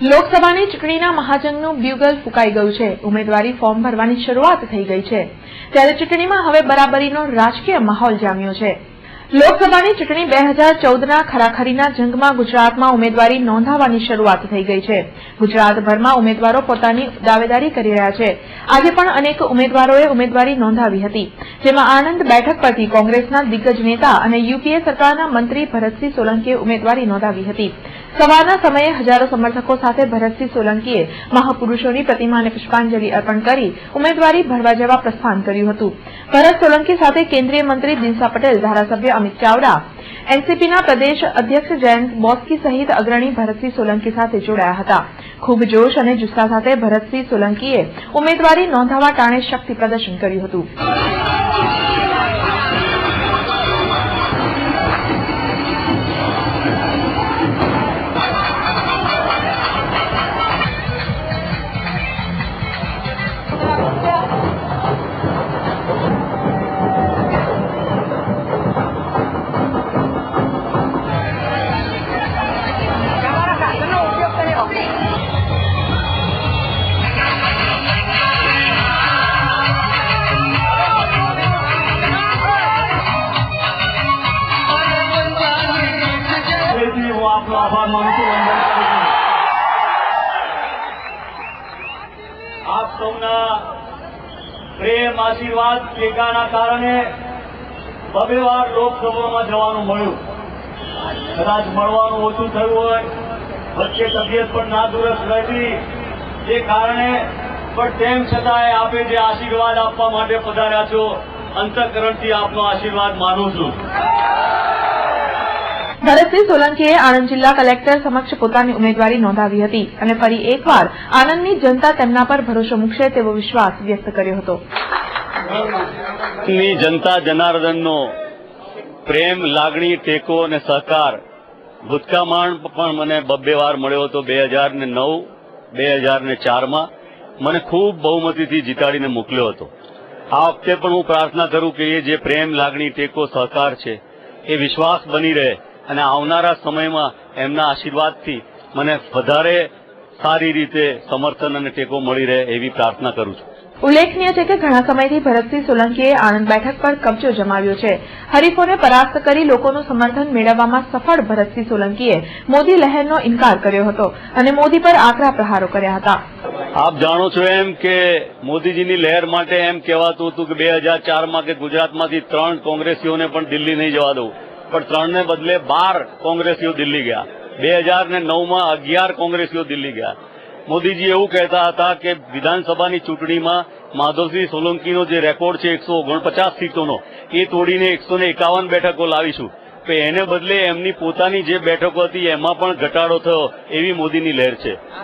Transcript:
લોકસભાની ચૂંટણીના મહાજંગનું બ્યુગલ ફૂંકાઈ ગયું છે। ઉમેદવારી ફોર્મ ભરવાની શરૂઆત થઈ ગઈ છે, ત્યારે ચૂંટણીમાં હવે બરાબરીનો રાજકીય માહોલ જામ્યો છે। લોકસભાની ચૂંટણી 2014ના ખરાખરીના જંગમાં ગુજરાતમાં ઉમેદવારી નોંધાવવાની શરૂઆત થઈ ગઈ છે। ગુજરાતભરમાં ઉમેદવારો પોતાની દાવેદારી કરી રહ્યા છે। આજે પણ અનેક ઉમેદવારોએ ઉમેદવારી નોંધાવી હતી, જેમાં આણંદ બેઠક પરથી કોંગ્રેસના દિગ્ગજ નેતા અને યુપીએ સરકારના મંત્રી ભરતસિંહ સોલંકીએ ઉમેદવારી નોંધાવી હતી। સવારના સમયે હજારો સમર્થકો સાથે ભરતસિંહ સોલંકીએ મહાપુરુષોની પ્રતિમાને પુષ્પાંજલિ અર્પણ કરી ઉમેદવારી ભરવા જવા પ્રસ્થાન કર્યું હતું। ભરત સોલંકી સાથે કેન્દ્રીય મંત્રી દિનસા પટેલ, ધારાસભ્ય અમિત ચાવડા, એનસીપીના પ્રદેશ અધ્યક્ષ જયંત બોસ્કી સહિત અગ્રણી ભરતસિંહ સોલંકી સાથે જોડાયા હતા। ખૂબ જોશ અને જુસ્સા સાથે ભરતસિંહ સોલંકીએ ઉમેદવારી નોંધાવવા ટાણે શક્તિ પ્રદર્શન કર્યું હતું। आभार मानु छू। आप सौना प्रेम आशीर्वाद टेकाना कारणे बबे वार लोकसभाમાં જવાનું મળ્યું। કદાચ મળવાનું ઓછું થયું હોય, વચ્ચે તબિયત પણ નાદુરસ્ત રહી, એ કારણે પણ તેમ છતાંય આપે જે આશીર્વાદ આપવા માટે પધાર્યા છો, અંતઃકરણથી આપનો આશીર્વાદ માનું છું। ભરતસિંહ સોલંકીએ આણંદ જિલ્લા કલેક્ટર સમક્ષ પોતાની ઉમેદવારી નોંધાવી હતી અને ફરી એકવાર આણંદની જનતા તેમના પર ભરોસો મૂકશે તેવો વિશ્વાસ વ્યક્ત કર્યો હતો। જનતા જનાર્દનનો પ્રેમ, લાગણી, ટેકો અને સહકાર ભૂતકાળમાં પણ મને બબ્બે વાર મળ્યો હતો। 2009, 2004માં મને ખૂબ બહુમતીથી જીતાડીને મોકલ્યો હતો। આ વખતે પણ હું પ્રાર્થના કરું કે એ જે પ્રેમ, લાગણી, ટેકો, સહકાર છે એ વિશ્વાસ બની રહે અને આવનારા સમયમાં એમના આશીર્વાદથી મને વધારે સારી રીતે સમર્થન અને ટેકો મળી રહે એવી પ્રાર્થના કરું છું। ઉલ્લેખનીય છે કે ઘણા સમયથી ભરતસિંહ સોલંકીએ આણંદ બેઠક પર કબજો જમાવ્યો છે। હરીફોને પરાસ્ત કરી લોકોનું સમર્થન મેળવવામાં સફળ ભરતસિંહ સોલંકીએ મોદી લહેરનો ઇનકાર કર્યો હતો અને મોદી પર આકરા પ્રહારો કર્યા હતા। આપ જાણો છો એમ કે મોદીજીની લહેર માટે એમ કહેવાતું હતું કે 2004માં કે ગુજરાતમાંથી 3 કોંગ્રેસીઓને પણ દિલ્હી નહીં જવા દઉં, પણ 3ને બદલે 12 કોંગ્રેસીઓ દિલ્હી ગયા। 2009માં 11 કોંગ્રેસીઓ દિલ્હી ગયા। મોદીજી એવું કહેતા હતા કે વિધાનસભાની ચૂંટણીમાં માધવસિંહ સોલંકીનો જે રેકોર્ડ છે 149 સીટોનો, એ તોડીને 151 બેઠકો લાવીશું। તો એને બદલે એમની પોતાની જે બેઠકો હતી એમાં પણ ઘટાડો થયો, એવી મોદીની લહેર છે।